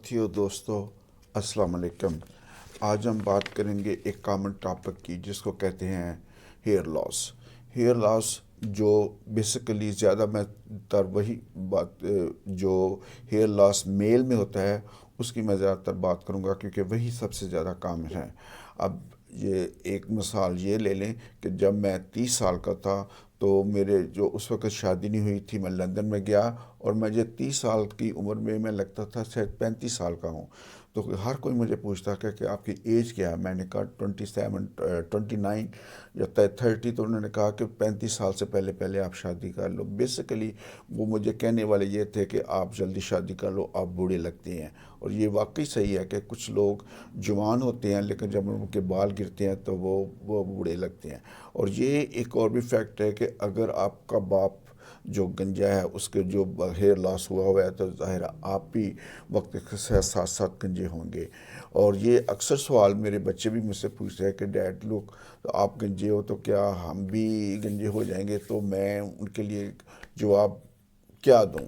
ساتھیوں دوستوں السلام علیکم۔ آج ہم بات کریں گے ایک کامن ٹاپک کی جس کو کہتے ہیں ہیئر لاس۔ ہیئر لاس جو بیسیکلی زیادہ میں تر وہی بات جو ہیئر لاس میل میں ہوتا ہے اس کی میں زیادہ تر بات کروں گا کیونکہ وہی سب سے زیادہ کامن ہے۔ اب یہ ایک مثال یہ لے لیں کہ جب میں 30 سال کا تھا تو میرے جو اس وقت شادی نہیں ہوئی تھی، میں لندن میں گیا اور مجھے 30 سال کی عمر میں لگتا تھا شاید 35 سال کا ہوں، تو ہر کوئی مجھے پوچھتا کہ آپ کی ایج کیا ہے۔ میں نے کہا 29 یا 30، تو انہوں نے کہا کہ 35 سال سے پہلے آپ شادی کر لو۔ بیسیکلی وہ مجھے کہنے والے یہ تھے کہ آپ جلدی شادی کر لو، آپ بوڑھے لگتے ہیں۔ اور یہ واقعی صحیح ہے کہ کچھ لوگ جوان ہوتے ہیں لیکن جب ان کے بال گرتے ہیں تو وہ بوڑھے لگتے ہیں۔ اور یہ ایک اور بھی فیکٹ ہے کہ اگر آپ کا باپ جو گنجا ہے اس کے جو ہیئر لاس ہوا ہے تو ظاہر ہے آپ بھی وقت کے ساتھ ساتھ گنجے ہوں گے۔ اور یہ اکثر سوال میرے بچے بھی مجھ سے پوچھتے ہیں کہ ڈیڈ لوگ آپ گنجے ہو تو کیا ہم بھی گنجے ہو جائیں گے؟ تو میں ان کے لیے جواب کیا دوں،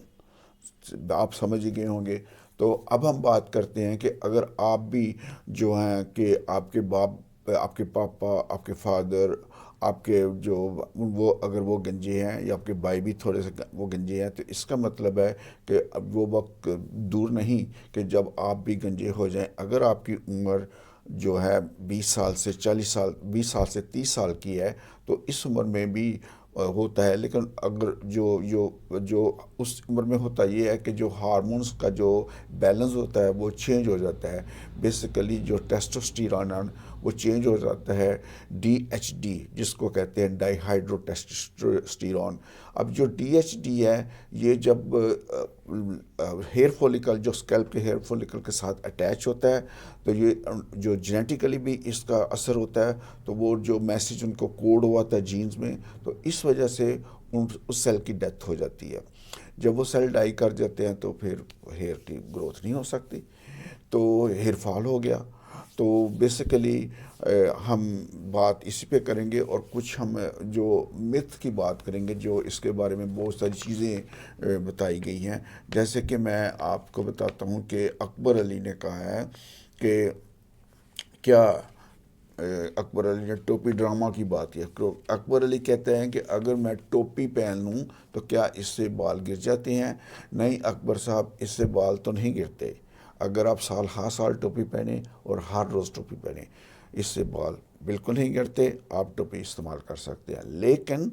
آپ سمجھ ہی گئے ہوں گے۔ تو اب ہم بات کرتے ہیں کہ اگر آپ بھی جو ہیں کہ آپ کے باپ، آپ کے پاپا، آپ کے فادر، آپ کے جو وہ اگر وہ گنجے ہیں یا آپ کے بھائی بھی تھوڑے سے وہ گنجے ہیں، تو اس کا مطلب ہے کہ اب وہ وقت دور نہیں کہ جب آپ بھی گنجے ہو جائیں۔ اگر آپ کی عمر جو ہے 20 سال سے 40 سال، 20 سال سے 30 سال کی ہے تو اس عمر میں بھی ہوتا ہے، لیکن اگر جو اس عمر میں ہوتا یہ ہے کہ جو ہارمونز کا جو بیلنس ہوتا ہے وہ چینج ہو جاتا ہے۔ بیسیکلی جو ٹیسٹوسٹیرون وہ چینج ہو جاتا ہے DHD جس کو کہتے ہیں ڈائی ہائیڈرو ٹیسٹوسٹیرون۔ اب جو DHD ہے یہ جب ہیئر فولیکل، جو اسکیلپ کے ہیئر فولیکل کے ساتھ اٹیچ ہوتا ہے تو یہ جو جینیٹیکلی بھی اس کا اثر ہوتا ہے، تو وہ جو میسیج ان کو کوڈ ہوا تھا جینز میں، تو اس وجہ سے اس سیل کی ڈیتھ ہو جاتی ہے۔ جب وہ سیل ڈائی کر جاتے ہیں تو پھر ہیئر کی گروتھ نہیں ہو سکتی، تو ہیئر فال ہو گیا۔ تو بیسیکلی ہم بات اسی پہ کریں گے اور کچھ ہم جو متھ کی بات کریں گے، جو اس کے بارے میں بہت ساری چیزیں بتائی گئی ہیں۔ جیسے کہ میں آپ کو بتاتا ہوں کہ اکبر علی نے کہا ہے کہ کیا اکبر علی نے ٹوپی ڈرامہ کی بات کی۔ اکبر علی کہتے ہیں کہ اگر میں ٹوپی پہن لوں تو کیا اس سے بال گر جاتے ہیں؟ نہیں اکبر صاحب، اس سے بال تو نہیں گرتے۔ اگر آپ ہر سال ٹوپی پہنیں اور ہر روز ٹوپی پہنیں، اس سے بال بالکل نہیں گرتے، آپ ٹوپی استعمال کر سکتے ہیں۔ لیکن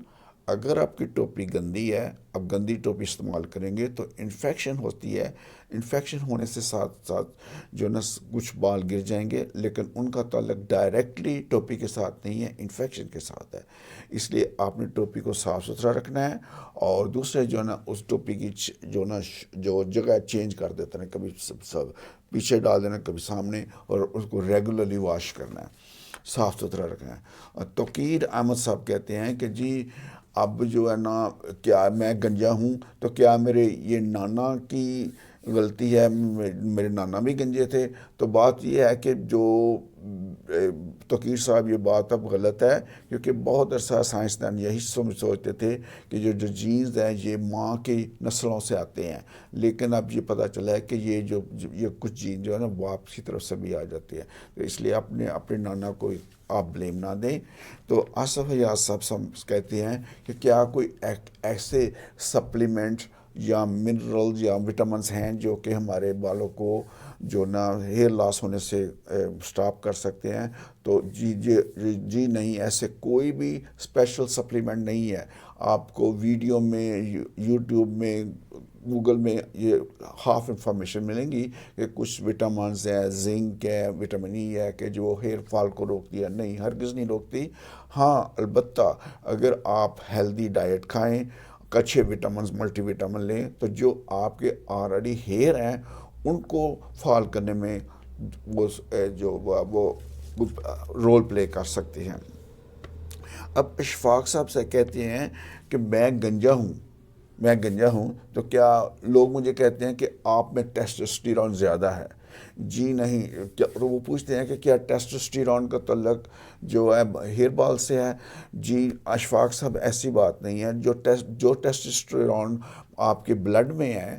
اگر آپ کی ٹوپی گندی ہے، اب گندی ٹوپی استعمال کریں گے تو انفیکشن ہوتی ہے۔ انفیکشن ہونے سے ساتھ ساتھ جو نا کچھ بال گر جائیں گے، لیکن ان کا تعلق ڈائریکٹلی ٹوپی کے ساتھ نہیں ہے، انفیکشن کے ساتھ ہے۔ اس لیے آپ نے ٹوپی کو صاف ستھرا رکھنا ہے، اور دوسرے جو نا اس ٹوپی کی جو جگہ چینج کر دیتے ہیں، کبھی سب پیچھے ڈال دینا، کبھی سامنے، اور اس کو ریگولرلی واش کرنا ہے، صاف ستھرا رکھنا ہے۔ اور توقیر احمد صاحب کہتے ہیں کہ جی اب جو ہے نا کیا میں گنجا ہوں تو کیا میرے یہ نانا کی غلطی ہے؟ میرے نانا بھی گنجے تھے۔ تو بات یہ ہے کہ جو توقیر صاحب یہ بات اب غلط ہے، کیونکہ بہت عرصہ سائنسدان یہی سوچتے تھے کہ جو جینز ہیں یہ ماں کی نسلوں سے آتے ہیں، لیکن اب یہ پتہ چلا ہے کہ یہ کچھ جین جو ہے نا باپ کی طرف سے بھی آ جاتی ہے۔ تو اس لیے اپنے نانا کو آپ بلیم نہ دیں۔ تو آصف حیات صاحب کہتے ہیں کہ کیا کوئی ایسے سپلیمنٹ یا منرل یا وٹامنس ہیں جو کہ ہمارے بالوں کو جو نا ہیئر لاس ہونے سے سٹاپ کر سکتے ہیں؟ تو جی نہیں، ایسے کوئی بھی اسپیشل سپلیمنٹ نہیں ہے۔ آپ کو ویڈیو میں، یوٹیوب میں، گوگل میں یہ ہاف انفارمیشن ملیں گی کہ کچھ وٹامنز ہیں، زنک ہے، وٹامن ای ہے کہ جو ہیئر فال کو روکتی ہے۔ نہیں، ہرگز نہیں روکتی۔ ہاں البتہ اگر آپ ہیلدی ڈائٹ کھائیں، اچھے وٹامنز، ملٹی وٹامن لیں، تو جو آپ کے آلریڈی ہیئر ہیں ان کو فال کرنے میں وہ رول پلے کر سکتے ہیں۔ اب اشفاق صاحب سے کہتے ہیں کہ میں گنجا ہوں تو کیا لوگ مجھے کہتے ہیں کہ آپ میں ٹیسٹوسٹیرون زیادہ ہے؟ جی نہیں۔ تو وہ پوچھتے ہیں کہ کیا ٹیسٹوسٹیرون کا تعلق جو ہے ہیئر بال سے ہے؟ جی اشفاق صاحب، ایسی بات نہیں ہے۔ جو ٹیسٹوسٹیرون آپ کے بلڈ میں ہے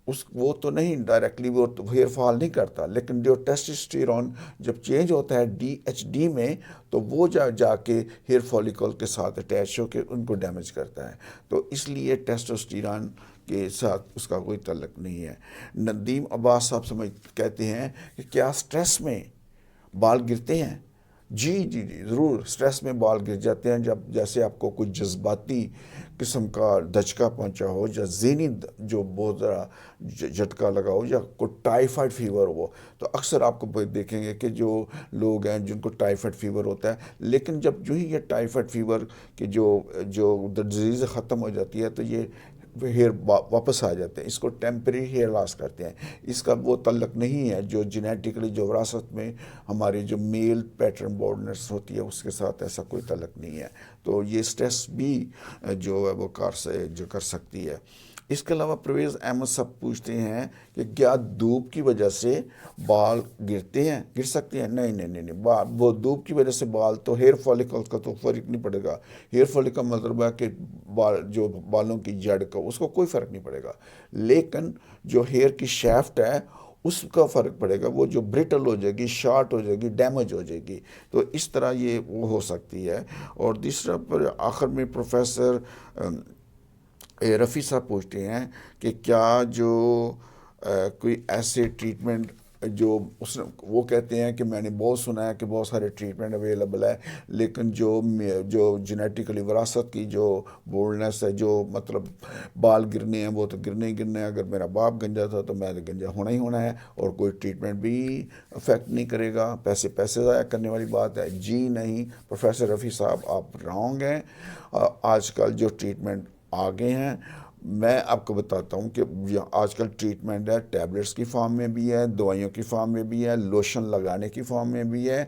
وہ تو نہیں ڈائریکٹلی وہ تو ہیئر فال نہیں کرتا، لیکن جو ٹیسٹوسٹیرون جب چینج ہوتا ہے ڈی ایچ ڈی میں تو وہ جا کے ہیئر فالیکل کے ساتھ اٹیچ ہو کے ان کو ڈیمیج کرتا ہے. تو اس لیے ٹیسٹوسٹیرون کے ساتھ اس کا کوئی تعلق نہیں ہے. ندیم عباس صاحب کہتے ہیں کہ کیا سٹریس میں بال گرتے ہیں؟ جی جی جی ضرور، سٹریس میں بال گر جاتے ہیں جب جیسے آپ کو کوئی جذباتی قسم کا دھچکا پہنچا ہو، یا ذہنی جو بہت ذرا جھٹکا لگا ہو، یا کوئی ٹائیفائڈ فیور ہو. تو اکثر آپ کو دیکھیں گے کہ جو لوگ ہیں جن کو ٹائیفائڈ فیور ہوتا ہے، لیکن جب جو ہی یہ ٹائیفائڈ فیور کی جو ڈیزیز ختم ہو جاتی ہے تو یہ ہیئر واپس آ جاتے ہیں. اس کو ٹیمپریری ہیئر لاس کرتے ہیں. اس کا وہ تعلق نہیں ہے جو جینیٹکلی جو وراثت میں ہماری جو میل پیٹرن بورڈنس ہوتی ہے اس کے ساتھ، ایسا کوئی تعلق نہیں ہے. تو یہ سٹریس بھی جو ہے وہ جو کر سکتی ہے. اس کے علاوہ پرویز احمد صاحب پوچھتے ہیں کہ کیا دھوپ کی وجہ سے بال گر سکتے ہیں؟ نہیں، وہ دھوپ کی وجہ سے بال تو ہیئر فالیکل کا تو فرق نہیں پڑے گا. ہیئر فالیکل کا مطلب ہے کہ جو بالوں کی جڑ کا اس کو کوئی فرق نہیں پڑے گا، لیکن جو ہیئر کی شیفٹ ہے اس کا فرق پڑے گا. وہ جو برٹل ہو جائے گی، شارٹ ہو جائے گی، ڈیمیج ہو جائے گی. تو اس طرح یہ وہ ہو سکتی ہے. اور دوسرا پر آخر میں پروفیسر رفیع صاحب پوچھتے ہیں کہ کیا جو کوئی ایسے ٹریٹمنٹ جو وہ کہتے ہیں کہ میں نے بہت سنا ہے کہ بہت سارے ٹریٹمنٹ اویلیبل ہے، لیکن جو جینیٹیکلی وراثت کی جو بولڈنس ہے، جو مطلب بال گرنے ہیں وہ تو گرنے ہی گرنے ہیں. اگر میرا باپ گنجا تھا تو میں تو گنجا ہونا ہی ہونا ہے، اور کوئی ٹریٹمنٹ بھی افیکٹ نہیں کرے گا. پیسے ضائع کرنے والی بات ہے. جی نہیں پروفیسر رفیع صاحب، آپ رانگ ہیں. آج کل جو ٹریٹمنٹ آگے ہیں، میں آپ کو بتاتا ہوں کہ آج کل ٹریٹمنٹ ہے ٹیبلٹس کی فارم میں بھی ہے، دوائیوں کی فارم میں بھی ہے، لوشن لگانے کی فارم میں بھی ہے،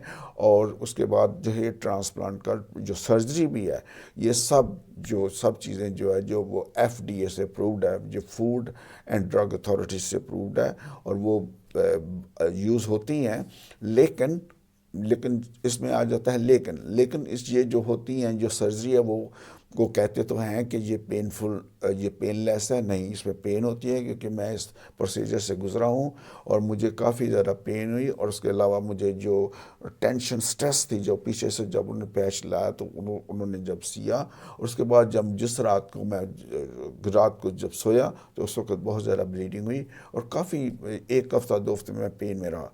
اور اس کے بعد جو ہے ٹرانسپلانٹ کا جو سرجری بھی ہے. یہ سب چیزیں جو ہے جو وہ ایف ڈی اے سے اپرووڈ ہے، جو فوڈ اینڈ ڈرگ اتھارٹی سے اپرووڈ ہے، اور وہ یوز ہوتی ہیں. لیکن اس میں آ جاتا ہے لیکن یہ جو ہوتی ہیں جو سرجری ہے وہ کہتے تو ہیں کہ یہ یہ پین لیس ہے. نہیں، اس میں پین ہوتی ہے کیونکہ میں اس پروسیجر سے گزرا ہوں اور مجھے کافی زیادہ پین ہوئی. اور اس کے علاوہ مجھے جو ٹینشن سٹریس تھی جو پیچھے سے جب انہوں نے پیچ لایا تو انہوں نے جب سیا، اور اس کے بعد جس رات کو جب سویا تو اس وقت بہت زیادہ بلیڈنگ ہوئی، اور کافی 1 ہفتہ 2 ہفتے میں پین میں رہا.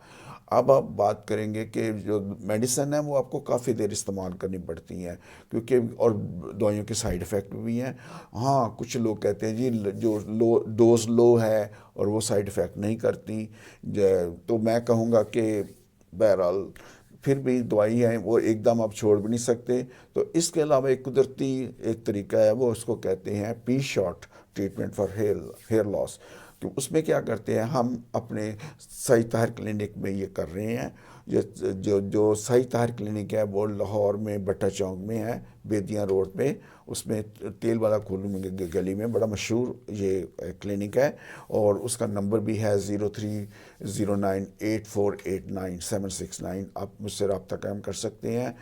اب آپ بات کریں گے کہ جو میڈیسن ہے وہ آپ کو کافی دیر استعمال کرنی پڑتی ہیں، کیونکہ اور دوائیوں کے سائیڈ افیکٹ بھی ہیں. ہاں کچھ لوگ کہتے ہیں جی جو ڈوز لو ہے اور وہ سائیڈ افیکٹ نہیں کرتی. تو میں کہوں گا کہ بہرحال پھر بھی دوائی ہے وہ ایک دم آپ چھوڑ بھی نہیں سکتے. تو اس کے علاوہ ایک قدرتی ایک طریقہ ہے، وہ اس کو کہتے ہیں P short treatment for hair loss. تو اس میں کیا کرتے ہیں ہم اپنے سعید طاہر کلینک میں یہ کر رہے ہیں. جو سعید طاہر کلینک ہے وہ لاہور میں بٹا چوک میں ہے، بیدیاں روڈ پہ، اس میں تیل والا کھولوں گلی میں بڑا مشہور یہ کلینک ہے. اور اس کا نمبر بھی ہے 0309848979. آپ مجھ سے رابطہ قائم کر سکتے ہیں،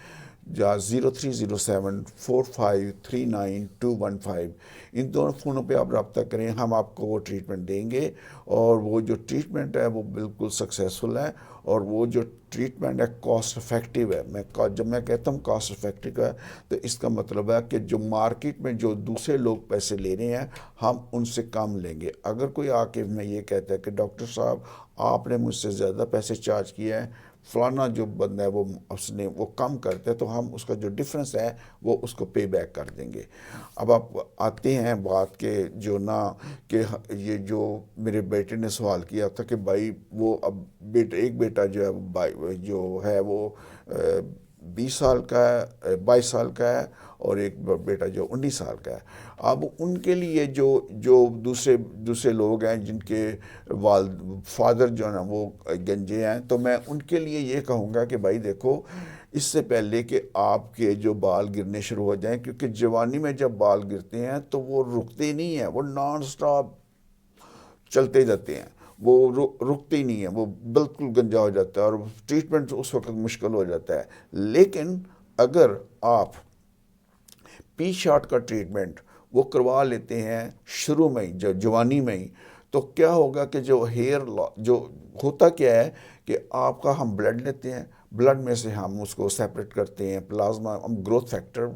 یا 030745392215. ان دونوں فونوں پہ آپ رابطہ کریں، ہم آپ کو وہ ٹریٹمنٹ دیں گے. اور وہ جو ٹریٹمنٹ ہے وہ بالکل سکسیسفل ہے، اور وہ جو ٹریٹمنٹ ہے کاسٹ افیکٹو ہے. جب میں کہتا ہوں کاسٹ افیکٹو ہے تو اس کا مطلب ہے کہ جو مارکیٹ میں جو دوسرے لوگ پیسے لے رہے ہیں ہم ان سے کم لیں گے. اگر کوئی آ کے میں یہ کہتا ہے کہ ڈاکٹر صاحب آپ نے مجھ سے زیادہ پیسے چارج کیا ہے، فلانا جو بندہ ہے وہ کم کرتا ہے، تو ہم اس کا جو ڈفرنس ہے وہ اس کو پے بیک کر دیں گے. اب آپ آتے ہیں بات کہ کہ یہ جو میرے بیٹے نے سوال کیا تھا کہ بھائی وہ اب ایک بیٹا جو ہے وہ 22 سال کا ہے، اور ایک بیٹا جو 19 سال کا ہے. اب ان کے لیے جو دوسرے لوگ ہیں جن کے فادر جو ہے نا وہ گنجے ہیں، تو میں ان کے لیے یہ کہوں گا کہ بھائی دیکھو، اس سے پہلے کہ آپ کے جو بال گرنے شروع ہو جائیں، کیونکہ جوانی میں جب بال گرتے ہیں تو وہ رکتے نہیں ہیں، وہ نان سٹاپ چلتے جاتے ہیں، وہ رکتے ہی نہیں ہیں، وہ بالکل گنجا ہو جاتا ہے اور ٹریٹمنٹ اس وقت مشکل ہو جاتا ہے. لیکن اگر آپ پی شارٹ کا ٹریٹمنٹ وہ کروا لیتے ہیں شروع میں ہی، جوانی میں ہی، تو کیا ہوگا کہ جو جو ہوتا کیا ہے کہ آپ کا ہم بلڈ لیتے ہیں، بلڈ میں سے ہم اس کو سیپریٹ کرتے ہیں، پلازما ہم گروتھ فیکٹر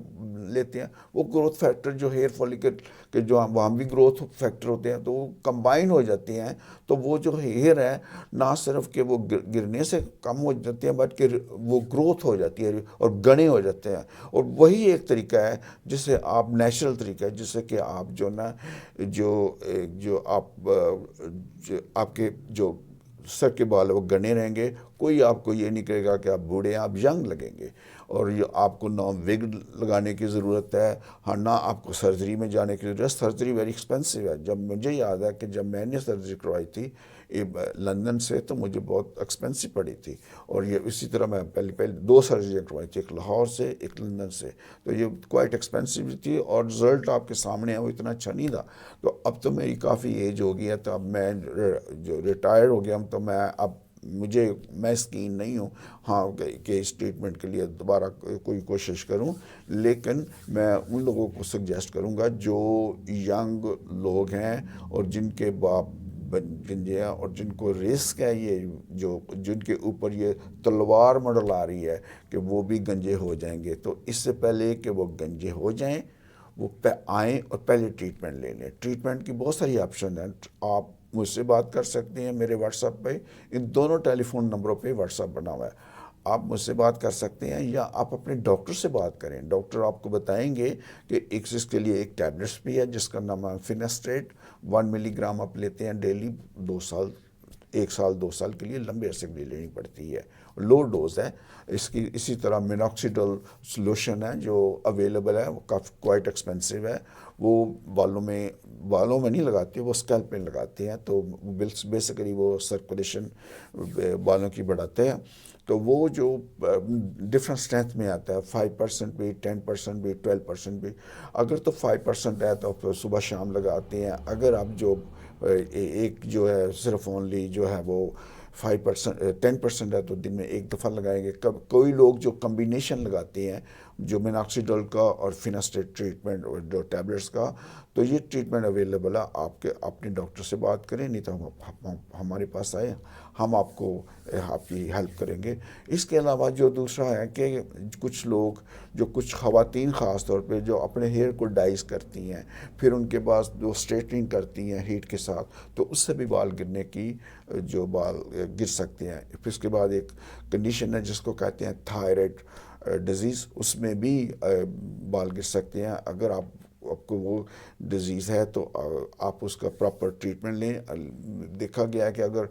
لیتے ہیں، وہ گروتھ فیکٹر جو ہیئر فولیکل کے جو وہاں بھی گروتھ فیکٹر ہوتے ہیں تو وہ کمبائن ہو جاتے ہیں، تو وہ جو ہیئر ہے نہ صرف کہ وہ گرنے سے کم ہو جاتے ہیں بلکہ وہ گروتھ ہو جاتی ہے اور گھنے ہو جاتے ہیں. اور وہی ایک طریقہ ہے جسے آپ نیچرل طریقہ ہے جس سے کہ آپ جو نا جو آپ کے جو سر کے بال وہ گنے رہیں گے، کوئی آپ کو یہ نہیں کہے گا کہ آپ بوڑھے ہیں، آپ ینگ لگیں گے. اور یہ آپ کو نہ وگ لگانے کی ضرورت ہے، ہاں نہ آپ کو سرجری میں جانے کی ضرورت ہے. سرجری ویری ایکسپینسو ہے. جب مجھے یاد ہے کہ جب میں نے سرجری کروائی تھی لندن سے تو مجھے بہت ایکسپینسو پڑی تھی. اور یہ اسی طرح میں پہلے 2 سرجریاں کروائی تھی، ایک لاہور سے ایک لندن سے، تو یہ کوائٹ ایکسپینسو بھی تھی اور رزلٹ آپ کے سامنے ہے وہ اتنا اچھا نہیں تھا. تو اب تو میری کافی ایج ہو گئی ہے، تو اب میں جو ریٹائر ہو گیا ہوں تو میں اس کین نہیں ہوں ہاں کہ اس ٹریٹمنٹ کے لیے دوبارہ کوئی کوشش کروں. لیکن میں ان لوگوں کو سجیسٹ کروں گا جو ینگ لوگ ہیں اور جن کے باپ گنجے ہیں اور جن کو رسک ہے، یہ جن کے اوپر یہ تلوار مڈل آ رہی ہے کہ وہ بھی گنجے ہو جائیں گے، تو اس سے پہلے کہ وہ گنجے ہو جائیں وہ آئیں اور پہلے ٹریٹمنٹ لے لیں. ٹریٹمنٹ کی بہت ساری آپشن ہیں. آپ مجھ سے بات کر سکتے ہیں میرے واٹس ایپ پہ، ان دونوں ٹیلی فون نمبروں پہ واٹس ایپ بنا ہوا ہے. آپ مجھ سے بات کر سکتے ہیں یا آپ اپنے ڈاکٹر سے بات کریں. ڈاکٹر آپ کو بتائیں گے کہ اس کے لیے ایک ٹیبلٹس بھی ہے جس کا نام ہے فینسٹریٹ. 1 ملی گرام آپ لیتے ہیں ڈیلی 2 سال، 1 سال 2 سال کے لیے لمبے عرصے کے لیے لینی پڑتی ہے، لو ڈوز ہے اس کی. اسی طرح میناکسیڈل سلوشن ہے جو اویلیبل ہے، وہ کافی کوائٹ ایکسپینسو ہے. وہ بالوں میں نہیں لگاتے، وہ اسکیلپ میں لگاتے ہیں، تو بیسیکلی وہ سرکولیشن بالوں کی بڑھاتے ہیں. تو وہ جو ڈفرنٹ اسٹرینتھ میں آتا ہے، 5% بھی، 10% بھی، 12% بھی. اگر تو 5% ہے تو پھر صبح شام لگاتے ہیں. اگر آپ جو ایک جو ہے صرف اونلی جو ہے وہ 5%، 10% ہے تو دن میں ایک دفعہ لگائیں گے. کوئی لوگ جو کمبینیشن لگاتے ہیں جو میناکسیڈل کا اور فینسٹریٹ ٹریٹمنٹ اور جو ٹیبلٹس کا، تو یہ ٹریٹمنٹ اویلیبل ہے. آپ اپنے ڈاکٹر سے بات کریں، نہیں تو ہمارے پاس آئے، ہم آپ کی ہیلپ کریں گے. اس کے علاوہ جو دوسرا ہے کہ کچھ خواتین خاص طور پہ جو اپنے ہیئر کو ڈائز کرتی ہیں، پھر ان کے بعد جو اسٹریٹنگ کرتی ہیں ہیٹ کے ساتھ، تو اس سے بھی بال گرنے کی جو بال گر سکتے ہیں. پھر اس کے بعد ایک کنڈیشن ہے جس کو کہتے ہیں تھائرائڈ ڈیزیز، اس میں بھی بال گر سکتے ہیں. اگر آپ کو وہ ڈیزیز ہے تو آپ اس کا پراپر ٹریٹمنٹ لیں. دیکھا گیا ہے کہ اگر